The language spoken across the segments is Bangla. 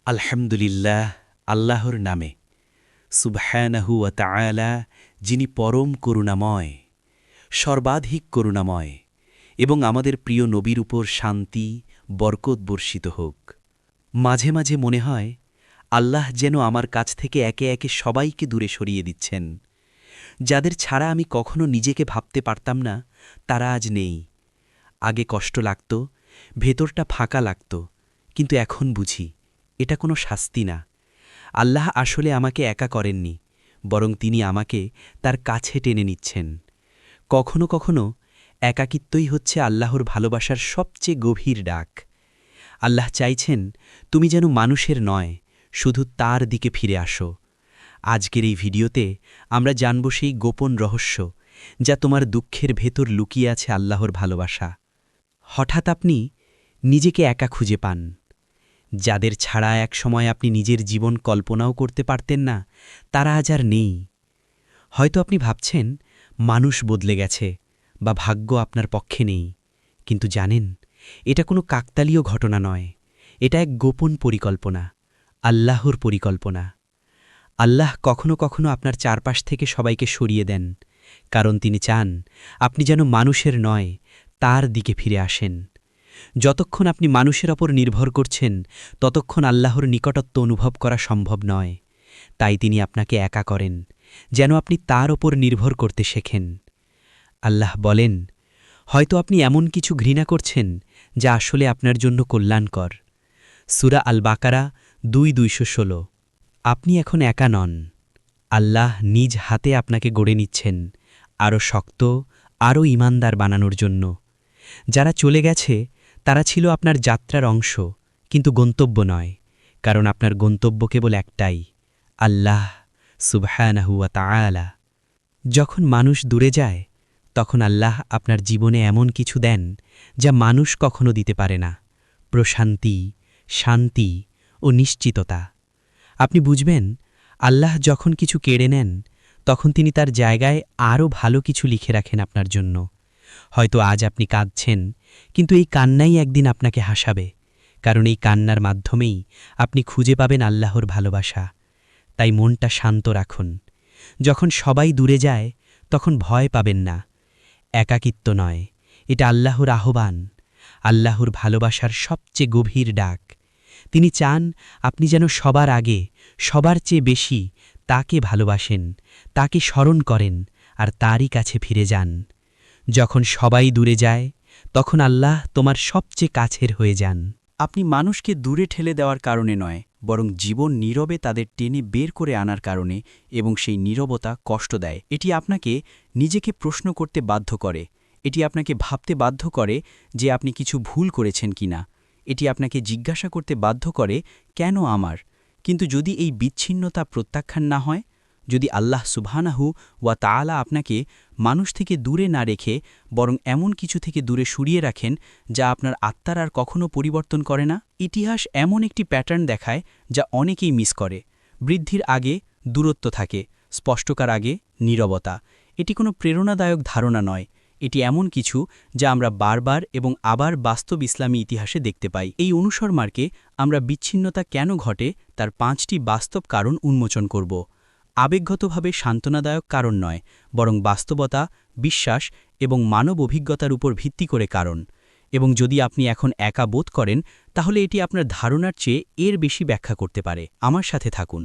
আলহামদুলিল্লাহ, আল্লাহর নামে। সুবহানাহু ওয়া তাআলা, যিনি পরম করুণাময়, সর্বাধিক করুণাময়, এবং আমাদের প্রিয় নবীর উপর শান্তি বরকত বর্ষিত হোক। মাঝে মাঝে মনে হয় আল্লাহ যেন আমার কাছ থেকে একে একে সবাইকে দূরে সরিয়ে দিচ্ছেন। যাদের ছাড়া আমি কখনো নিজেকে ভাবতে পারতাম না, তারা আজ নেই। আগে কষ্ট লাগত, ভেতরটা ফাঁকা লাগত, কিন্তু এখন বুঝি এটা কোনো শাস্তি না। আল্লাহ আসলে আমাকে একা করেননি, বরং তিনি আমাকে তার কাছে টেনে নিচ্ছেন। কখনো কখনো একাকিত্বই হচ্ছে আল্লাহর ভালোবাসার সবচেয়ে গভীর ডাক। আল্লাহ চাইছেন তুমি যেন মানুষের নয়, শুধু তার দিকে ফিরে আসো। আজকের এই ভিডিওতে আমরা জানব সেই গোপন রহস্য, যা তোমার দুঃখের ভেতর লুকিয়ে আছে আল্লাহর ভালোবাসা। হঠাৎ আপনি নিজেকে একা খুঁজে পান, যাদের ছাড়া একসময় আপনি নিজের জীবন কল্পনাও করতে পারতেন না, তারা আজ আর নেই। হয়তো আপনি ভাবছেন মানুষ বদলে গেছে বা ভাগ্য আপনার পক্ষে নেই, কিন্তু জানেন এটা কোনো কাকতালীয় ঘটনা নয়, এটা এক গোপন পরিকল্পনা, আল্লাহর পরিকল্পনা। আল্লাহ কখনো কখনো আপনার চারপাশ থেকে সবাইকে সরিয়ে দেন, কারণ তিনি চান আপনি যেন মানুষের নয়, তার দিকে ফিরে আসেন। যতক্ষণ আপনি মানুষের ওপর নির্ভর করছেন, ততক্ষণ আল্লাহর নিকটত্ব অনুভব করা সম্ভব নয়। তাই তিনি আপনাকে একা করেন, যেন আপনি তার ওপর নির্ভর করতে শেখেন। আল্লাহ বলেন, হয়তো আপনি এমন কিছু ঘৃণা করছেন যা আসলে আপনার জন্য কল্যাণকর। সূরা আল বাকারা 2:216। আপনি এখন একা নন। আল্লাহ নিজ হাতে আপনাকে গড়ে নিচ্ছেন, আরও শক্ত, আরও ঈমানদার বানানোর জন্য। যারা চলে গেছে তারা ছিল আপনার যাত্রার অংশ, কিন্তু গন্তব্য নয়, কারণ আপনার গন্তব্য কেবল একটাই, আল্লাহ সুবহানাহু ওয়া তাআলা। যখন মানুষ দূরে যায়, তখন আল্লাহ আপনার জীবনে এমন কিছু দেন যা মানুষ কখনো দিতে পারে না: প্রশান্তি, শান্তি ও নিশ্চিততা। আপনি বুঝবেন, আল্লাহ যখন কিছু কেড়ে নেন, তখন তিনি তার জায়গায় আরও ভালো কিছু লিখে রাখেন আপনার জন্য। হয়তো আজ আপনি কাঁদছেন, কিন্তু এই কান্নাই একদিন আপনাকে হাসাবে, কারণ এই কান্নার মাধ্যমেই আপনি খুঁজে পাবেন আল্লাহর ভালোবাসা। তাই মনটা শান্ত রাখুন। যখন সবাই দূরে যায়, তখন ভয় পাবেন না। একাকিত্ব নয়, এটা আল্লাহর আহ্বান, আল্লাহর ভালোবাসার সবচেয়ে গভীর ডাক। তিনি চান আপনি যেন সবার আগে, সবার চেয়ে বেশি তাকে ভালোবাসেন, তাকে স্মরণ করেন আর তারই কাছে ফিরে যান। যখন সবাই দূরে যায়, তখন আল্লাহ তোমার সবচেয়ে কাছের হয়ে যান। আপনি মানুষকে দূরে ঠেলে দেওয়ার কারণে নয়, বরং জীবন নীরবে তাদের টেনে বের করে আনার কারণে, এবং সেই নীরবতা কষ্ট দেয়। এটি আপনাকে নিজেকে প্রশ্ন করতে বাধ্য করে, এটি আপনাকে ভাবতে বাধ্য করে যে আপনি কিছু ভুল করেছেন কিনা। এটি আপনাকে জিজ্ঞাসা করতে বাধ্য করে, কেন আমার? কিন্তু যদি এই বিচ্ছিন্নতা প্রত্যাখ্যান না হয়, যদি আল্লাহ সুবহানাহু ওয়া তাআলা আপনাকে মানুষ থেকে দূরে না রেখে বরং এমন কিছু থেকে দূরে সরিয়ে রাখেন যা আপনার আত্মার আর কখনো পরিবর্তন করে না। ইতিহাস এমন একটি প্যাটার্ন দেখায় যা অনেকেই মিস করে। বৃদ্ধির আগে দূরত্ব থাকে, স্পষ্টকার আগে নীরবতা। এটি কোনো প্রেরণাদায়ক ধারণা নয়, এটি এমন কিছু যা আমরা বারবার এবং আবার বাস্তব ইসলামী ইতিহাসে দেখতে পাই। এই অনুসরমার্কে আমরা বিচ্ছিন্নতা কেন ঘটে তার 5টি বাস্তব কারণ উন্মোচন করব। আবেগগতভাবে সান্ত্বনাদায়ক কারণ নয়, বরং বাস্তবতা, বিশ্বাস এবং মানব অভিজ্ঞতার উপর ভিত্তি করে কারণ। এবং যদি আপনি এখন একা বোধ করেন, তাহলে এটি আপনার ধারণার চেয়ে এর বেশি ব্যাখ্যা করতে পারে। আমার সাথে থাকুন।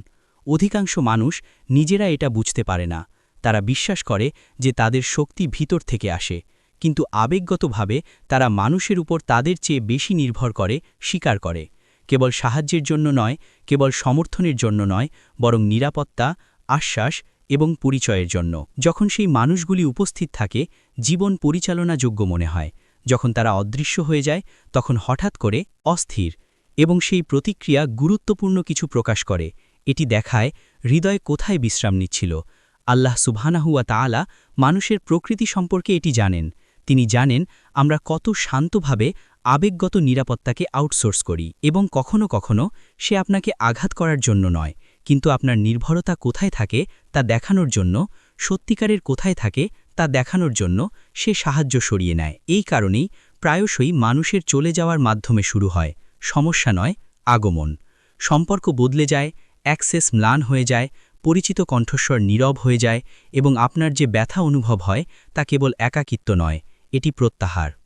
অধিকাংশ মানুষ নিজেরা এটা বুঝতে পারে না। তারা বিশ্বাস করে যে তাদের শক্তি ভিতর থেকে আসে, কিন্তু আবেগগতভাবে তারা মানুষের উপর তাদের চেয়ে বেশি নির্ভর করে, স্বীকার করে। কেবল সাহায্যের জন্য নয়, কেবল সমর্থনের জন্য নয়, বরং নিরাপত্তা, আশ্বাস এবং পরিচয়ের জন্য। যখন সেই মানুষগুলি উপস্থিত থাকে, জীবন পরিচালনাযোগ্য মনে হয়। যখন তারা অদৃশ্য হয়ে যায়, তখন হঠাৎ করে অস্থির, এবং সেই প্রতিক্রিয়া গুরুত্বপূর্ণ কিছু প্রকাশ করে। এটি দেখায় হৃদয় কোথায় বিশ্রাম নিচ্ছিল। আল্লাহ সুবহানাহু ওয়া তাআলা মানুষের প্রকৃতি সম্পর্কে এটি জানেন। তিনি জানেন আমরা কত শান্তভাবে আবেগগত নিরাপত্তাকে আউটসোর্স করি, এবং কখনো কখনো সে আপনাকে আঘাত করার জন্য নয়, কিন্তু আপনার নির্ভরতা কোথায় থাকে তা দেখানোর জন্য, সত্যিকারের কোথায় থাকে তা দেখানোর জন্য সে সাহায্য সরিয়ে নেয়। এই কারণেই প্রায়শই মানুষের চলে যাওয়ার মাধ্যমে শুরু হয় সমস্যা নয়, আগমন। সম্পর্ক বদলে যায়, অ্যাক্সেস ম্লান হয়ে যায়, পরিচিত কণ্ঠস্বর নীরব হয়ে যায় এবং আপনার যে ব্যথা অনুভব হয় তা কেবল একাকিত্ব নয়, এটি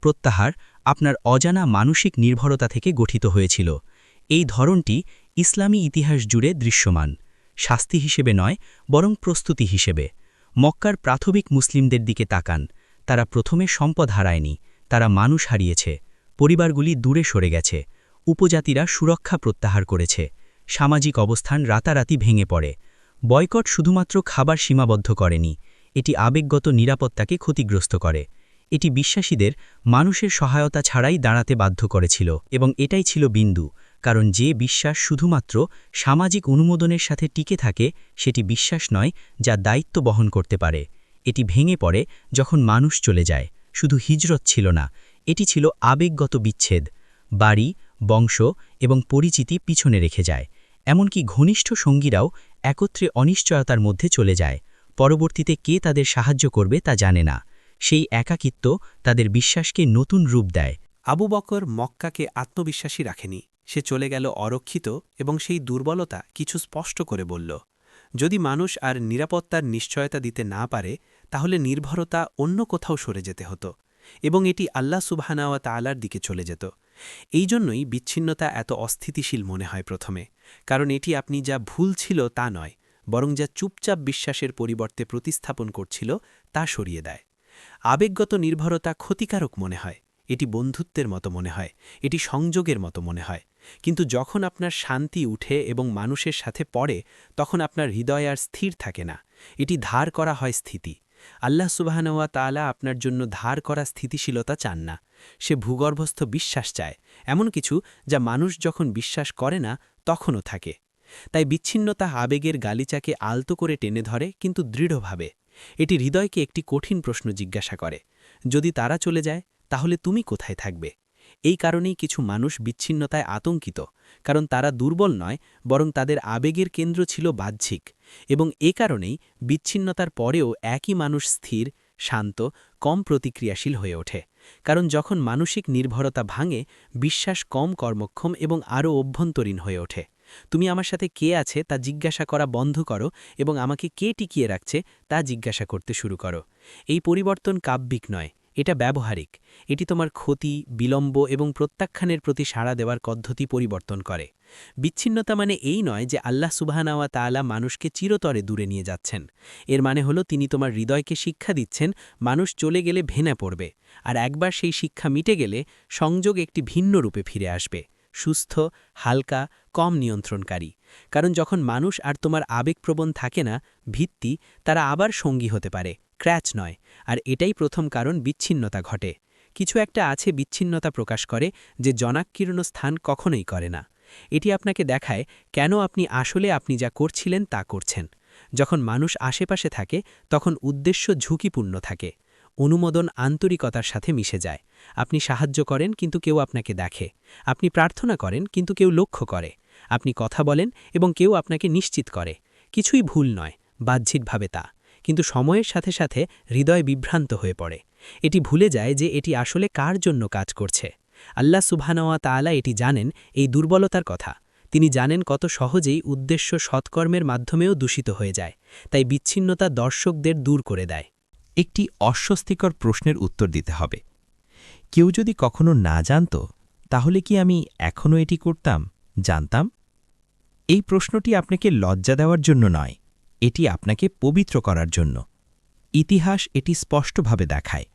প্রত্যাহার আপনার অজানা মানসিক নির্ভরতা থেকে গঠিত হয়েছিল। এই ধরনটি ইসলামী ইতিহাস জুড়ে দৃশ্যমান, শাস্তি হিসেবে নয় বরং প্রস্তুতি হিসেবে। মক্কার প্রাথমিক মুসলিমদের দিকে তাকান, তারা প্রথমে সম্পদ হারায়নি, তারা মানুষ হারিয়েছে, পরিবারগুলি দূরে সরে গেছে, উপজাতিরা সুরক্ষা প্রত্যাহার করেছে, সামাজিক অবস্থান রাতারাতি ভেঙে পড়ে। বয়কট শুধুমাত্র খাবার সীমাবদ্ধ করেনি, এটি আবেগগত নিরাপত্তাকে ক্ষতিগ্রস্ত করে। এটি বিশ্বাসীদের মানুষের সহায়তা ছাড়াই দাঁড়াতে বাধ্য করেছিল এবং এটাই ছিল বিন্দু, কারণ যে বিশ্বাস শুধুমাত্র সামাজিক অনুমোদনের সাথে টিকে থাকে সেটি বিশ্বাস নয় যা দায়িত্ব বহন করতে পারে। এটি ভেঙে পড়ে যখন মানুষ চলে যায়, শুধু হিজরত ছিল না, এটি ছিল আবেগগত বিচ্ছেদ। বাড়ি, বংশ এবং পরিচিতি পিছনে রেখে যায়, এমনকি ঘনিষ্ঠ সঙ্গীরাও একত্রে অনিশ্চয়তার মধ্যে চলে যায়। পরবর্তীতে কে তাদের সাহায্য করবে তা জানে না। সেই একাকিত্ব তাদের বিশ্বাসকে নতুন রূপ দেয়। আবু বকর মক্কাকে আত্মবিশ্বাসী রাখেনি, সে চলে গেল অরক্ষিত এবং সেই দুর্বলতা কিছু স্পষ্ট করে বলল। যদি মানুষ আর নিরাপত্তার নিশ্চয়তা দিতে না পারে তাহলে নির্ভরতা অন্য কোথাও সরে যেতে হতো এবং এটি আল্লাহ সুবহানাহু ওয়া তাআলার দিকে চলে যেত। এই জন্যই বিচ্ছিন্নতা এত অস্থিতিশীল মনে হয় প্রথমে, কারণ এটি আপনি যা ভুল ছিল তা নয়, বরং যা চুপচাপ বিশ্বাসের পরিবর্তে প্রতিস্থাপন করছিল তা সরিয়ে দেয়। আবেগগত নির্ভরতা ক্ষতিকারক মনে হয়, এটি বন্ধুত্বের মতো মনে হয়, এটি সংযোগের মতো মনে হয়, কিন্তু যখন আপনার শান্তি উঠে এবং মানুষের সাথে পড়ে তখন আপনার হৃদয় আর স্থির থাকে না, এটি ধার করা হয় স্থিতি। আল্লাহ সুবহানাহু ওয়া তাআলা আপনার জন্য ধার করা স্থিতিশীলতা চান না, সে ভূগর্ভস্থ বিশ্বাস চায়, এমন কিছু যা মানুষ যখন বিশ্বাস করে না তখনও থাকে। তাই বিচ্ছিন্নতা আবেগের গালিচাকে আলতো করে টেনে ধরে কিন্তু দৃঢ়ভাবে। এটি হৃদয়কে একটি কঠিন প্রশ্ন জিজ্ঞাসা করে, যদি তারা চলে যায় তাহলে তুমি কোথায় থাকবে? এই কারণেই কিছু মানুষ বিচ্ছিন্নতায় আতঙ্কিত, কারণ তারা দুর্বল নয় বরং তাদের আবেগের কেন্দ্র ছিল বাহ্যিক। এবং এ কারণেই বিচ্ছিন্নতার পরেও একই মানুষ স্থির, শান্ত, কম প্রতিক্রিয়াশীল হয়ে ওঠে। কারণ যখন মানসিক নির্ভরতা ভাঙে, বিশ্বাস কম কর্মক্ষম এবং আরও অভ্যন্তরীণ হয়ে ওঠে। তুমি আমার সাথে কে আছে তা জিজ্ঞাসা করা বন্ধ করো এবং আমাকে কে টিকিয়ে রাখছে তা জিজ্ঞাসা করতে শুরু করো। এই পরিবর্তন কাব্যিক নয়, এটা ব্যবহারিক। এটি তোমার ক্ষতি, বিলম্ব এবং প্রত্যাখ্যানের প্রতি সাড়া দেওয়ার পদ্ধতি পরিবর্তন করে। বিচ্ছিন্নতা মানে এই নয় যে আল্লাহ সুবহানাহু ওয়া তাআলা মানুষকে চিরতরে দূরে নিয়ে যাচ্ছেন। এর মানে হলো তিনি তোমার হৃদয়কে শিক্ষা দিচ্ছেন মানুষ চলে গেলে ভেঙে পড়বে, আর একবার সেই শিক্ষা মিটে গেলে সংযোগ একটি ভিন্ন রূপে ফিরে আসবে, সুস্থ, হালকা, কম নিয়ন্ত্রণকারী। কারণ যখন মানুষ আর তোমার আবেগপ্রবণ থাকে না, ভিত্তি, তারা আবার সঙ্গী হতে পারে, ক্র্যাচ নয়। আর এটাই প্রথম কারণ বিচ্ছিন্নতা ঘটে। কিছু একটা আছে বিচ্ছিন্নতা প্রকাশ করে যে জনাকীর্ণ স্থান কখনোই করে না। এটি আপনাকে দেখায় কেন আপনি আসলে আপনি যা করছিলেন তা করছেন। যখন মানুষ আশেপাশে থাকে তখন উদ্দেশ্য ঝুঁকিপূর্ণ থাকে, অনুমোদন আন্তরিকতার সাথে মিশে যায়। আপনি সাহায্য করেন কিন্তু কেউ আপনাকে দেখে, আপনি প্রার্থনা করেন কিন্তু কেউ লক্ষ্য করে, আপনি কথা বলেন এবং কেউ আপনাকে নিশ্চিত করে। কিছুই ভুল নয়, বাহ্যিকভাবে তা, কিন্তু সময়ের সাথে সাথে হৃদয় বিভ্রান্ত হয়ে পড়ে। এটি ভুলে যায় যে এটি আসলে কার জন্য কাজ করছে। আল্লাহ সুবহানাহু ওয়া তাআলা এটি জানেন, এই দুর্বলতার কথা। তিনি জানেন কত সহজেই উদ্দেশ্য সৎকর্মের মাধ্যমেও দূষিত হয়ে যায়, তাই বিচ্ছিন্নতা দর্শকদের দূর করে দেয়। একটি অস্বস্তিকর প্রশ্নের উত্তর দিতে হবে। কেউ যদি কখনো না জানত তাহলে কি আমি এখনও এটি করতাম, জানতাম? এই প্রশ্নটি আপনাকে লজ্জা দেওয়ার জন্য নয়, এটি আপনাকে পবিত্র করার জন্য। ইতিহাস এটি স্পষ্টভাবে দেখায়।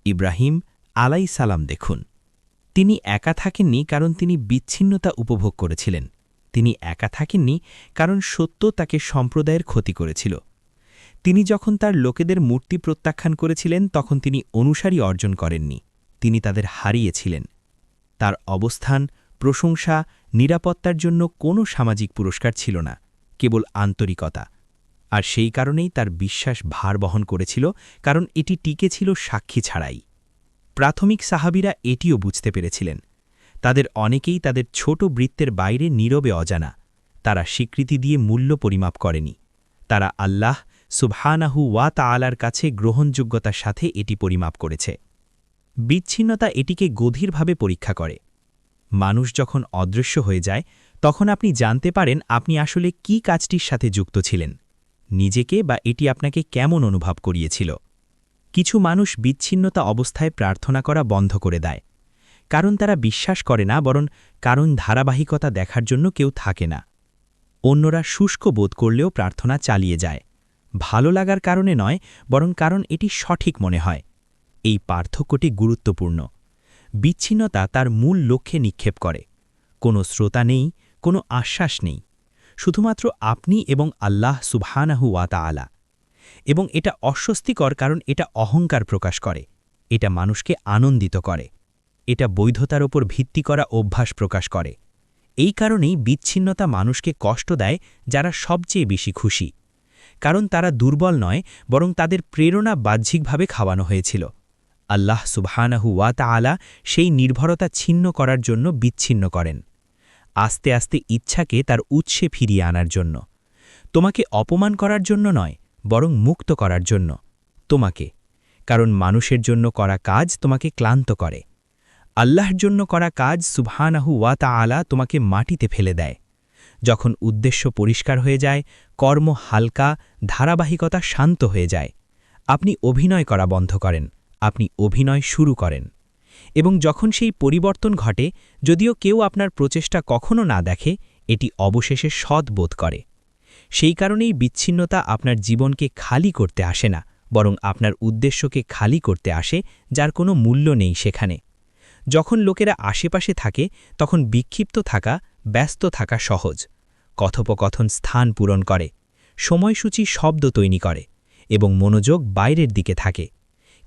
ইব্রাহিম আলাইহিস সালাম দেখুন, তিনি একা থাকেননি কারণ তিনি বিচ্ছিন্নতা উপভোগ করেছিলেন, তিনি একা থাকেননি কারণ সত্য তাকে সম্প্রদায়ের ক্ষতি করেছিল। তিনি যখন তার লোকেদের মূর্তি প্রত্যাখ্যান করেছিলেন তখন তিনি অনুসারী অর্জন করেননি, তিনি তাদের হারিয়েছিলেন। তার অবস্থান, প্রশংসা, নিরাপত্তার জন্য কোনো সামাজিক পুরস্কার ছিল না, কেবল আন্তরিকতা। আর সেই কারণেই তার বিশ্বাস ভার বহন করেছিল, কারণ এটি টিকে ছিল সাক্ষী ছাড়াই। প্রাথমিক সাহাবীরা এটিও বুঝতে পেরেছিলেন। তাদের অনেকেই তাদের ছোট বৃত্তের বাইরে নীরবে অজানা, তারা স্বীকৃতি দিয়ে মূল্য পরিমাপ করেনি, তারা আল্লাহ সুবহানাহু ওয়া তাআলার কাছে গ্রহণযোগ্যতার সাথে এটি পরিমাপ করেছে। বিচ্ছিন্নতা এটিকে গভীরভাবে পরীক্ষা করে। মানুষ যখন অদৃশ্য হয়ে যায় তখন আপনি জানতে পারেন আপনি আসলে কি কাজটির সাথে যুক্ত ছিলেন, নিজেকে বা এটি আপনাকে কেমন অনুভব করিয়েছিল। কিছু মানুষ বিচ্ছিন্নতা অবস্থায় প্রার্থনা করা বন্ধ করে দেয়, কারণ তারা বিশ্বাস করে না, বরং কারণ ধারাবাহিকতা দেখার জন্য কেউ থাকে না। অন্যরা শুষ্ক বোধ করলেও প্রার্থনা চালিয়ে যায়, ভালো লাগার কারণে নয়, বরং কারণ এটি সঠিক মনে হয়। এই পার্থক্যটি গুরুত্বপূর্ণ। বিচ্ছিন্নতা তার মূল লক্ষ্যে নিক্ষেপ করে। কোনো শ্রোতা নেই, কোনো আশ্বাস নেই, শুধুমাত্র আপনি এবং আল্লাহ সুবহানাহু ওয়া তাআলা। এবং এটা অস্বস্তিকর কারণ এটা অহংকার প্রকাশ করে, এটা মানুষকে আনন্দিত করে, এটা বৈধতার ওপর ভিত্তি করা অভ্যাস প্রকাশ করে। এই কারণেই বিচ্ছিন্নতা মানুষকে কষ্ট দেয় যারা সবচেয়ে বেশি খুশি, কারণ তারা দুর্বল নয়, বরং তাদের প্রেরণা বাহ্যিকভাবে খাওয়ানো হয়েছিল। আল্লাহ সুবহানাহু ওয়া তাআলা সেই নির্ভরতা ছিন্ন করার জন্য বিচ্ছিন্ন করেন, আস্তে আস্তে ইচ্ছাকে তার উৎসে ফিরিয়ে আনার জন্য। তোমাকে অপমান করার জন্য নয়, বরং মুক্ত করার জন্য। তোমাকে, কারণ মানুষের জন্য করা কাজ তোমাকে ক্লান্ত করে। আল্লাহর জন্য করা কাজ সুবহানাহু ওয়া তাআলা তোমাকে মাটিতে ফেলে দেয়। যখন উদ্দেশ্য পরিষ্কার হয়ে যায়, কর্ম হালকা, ধারাবাহিকতা শান্ত হয়ে যায়, আপনি অভিনয় করা বন্ধ করেন, আপনি অভিনয় শুরু করেন। এবং যখন সেই পরিবর্তন ঘটে, যদিও কেউ আপনার প্রচেষ্টা কখনো না দেখে, এটি অবশেষে সৎ বোধ করে। সেই কারণেই বিচ্ছিন্নতা আপনার জীবনকে খালি করতে আসে না, বরং আপনার উদ্দেশ্যকে খালি করতে আসে, যার কোনো মূল্য নেই সেখানে। যখন লোকেরা আশেপাশে থাকে, তখন বিক্ষিপ্ত থাকা, ব্যস্ত থাকা সহজ। কথোপকথন স্থান পূরণ করে, সময়সূচি শব্দ তৈরি করে, এবং মনোযোগ বাইরের দিকে থাকে।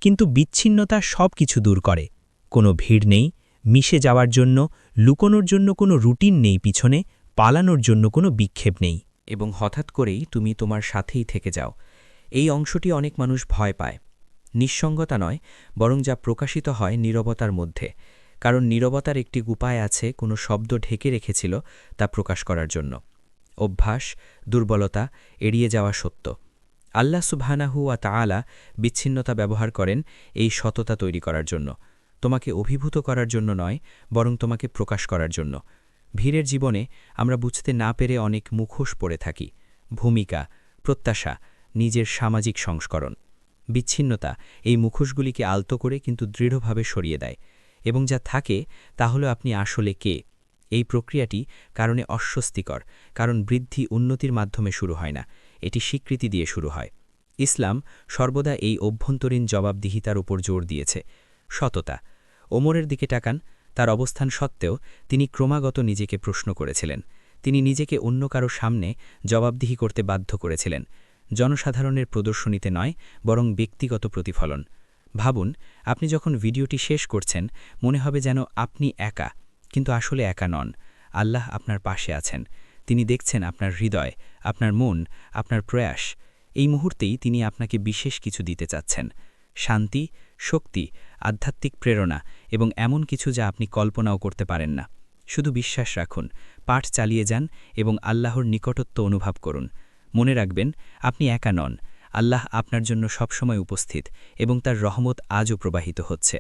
কিন্তু বিচ্ছিন্নতা সব কিছু দূর করে। কোনো ভিড় নেই, মিশে যাওয়ার জন্য, লুকোনোর জন্য কোনো রুটিন নেই, পিছনে পালানোর জন্য কোনো বিক্ষেপ নেই। এবং হঠাৎ করেই তুমি তোমার সাথেই থেকে যাও। এই অংশটি অনেক মানুষ ভয় পায়। নিঃসঙ্গতা নয়, বরং যা প্রকাশিত হয় নীরবতার মধ্যে, কারণ নীরবতার একটি উপায় আছে কোনো শব্দ ঢেকে রেখেছিল তা প্রকাশ করার জন্য। অভ্যাস, দুর্বলতা, এড়িয়ে যাওয়া সত্য। আল্লাহ সুবহানাহু ওয়া তাআলা বিচ্ছিন্নতা ব্যবহার করেন এই সততা তৈরি করার জন্য, তোমাকে অভিভূত করার জন্য নয়, বরং তোমাকে প্রকাশ করার জন্য। ভিড়ের জীবনে আমরা বুঝতে না পেরে অনেক মুখোশ পড়ে থাকি, ভূমিকা, প্রত্যাশা, নিজের সামাজিক সংস্করণ। বিচ্ছিন্নতা এই মুখোশগুলিকে আলতো করে কিন্তু দৃঢ়ভাবে সরিয়ে দেয়, এবং যা থাকে তা হলো আপনি আসলে কে। এই প্রক্রিয়াটি কারণে অস্বস্তিকর, কারণ বৃদ্ধি উন্নতির মাধ্যমে শুরু হয় না, এটি স্বীকৃতি দিয়ে শুরু হয়। ইসলাম সর্বদা এই অভ্যন্তরীণ জবাবদিহিতার উপর জোর দিয়েছে। সততা। ওমরের দিকে তাকান, তার অবস্থান সত্ত্বেও তিনি ক্রমাগত নিজেকে প্রশ্ন করেছিলেন। তিনি নিজেকে অন্য কারো সামনে জবাবদিহি করতে বাধ্য করেছিলেন, জনসাধারণের প্রদর্শনীতে নয়, বরং ব্যক্তিগত প্রতিফলন। ভাবুন, আপনি যখন ভিডিওটি শেষ করছেন, মনে হবে যেন আপনি একা, কিন্তু আসলে একা নন। আল্লাহ আপনার পাশে আছেন। তিনি দেখছেন আপনার হৃদয়, আপনার মন, আপনার প্রয়াস। এই মুহূর্তেই তিনি আপনাকে বিশেষ কিছু দিতে চাচ্ছেন, শান্তি, শক্তি, আধ্যাত্মিক প্রেরণা এবং এমন কিছু যা আপনি কল্পনাও করতে পারেন না। শুধু বিশ্বাস রাখুন, পাঠ চালিয়ে যান এবং আল্লাহর নিকটত্ব অনুভব করুন। মনে রাখবেন, আপনি একা নন। আল্লাহ আপনার জন্য সবসময় উপস্থিত এবং তার রহমত আজও প্রবাহিত হচ্ছে।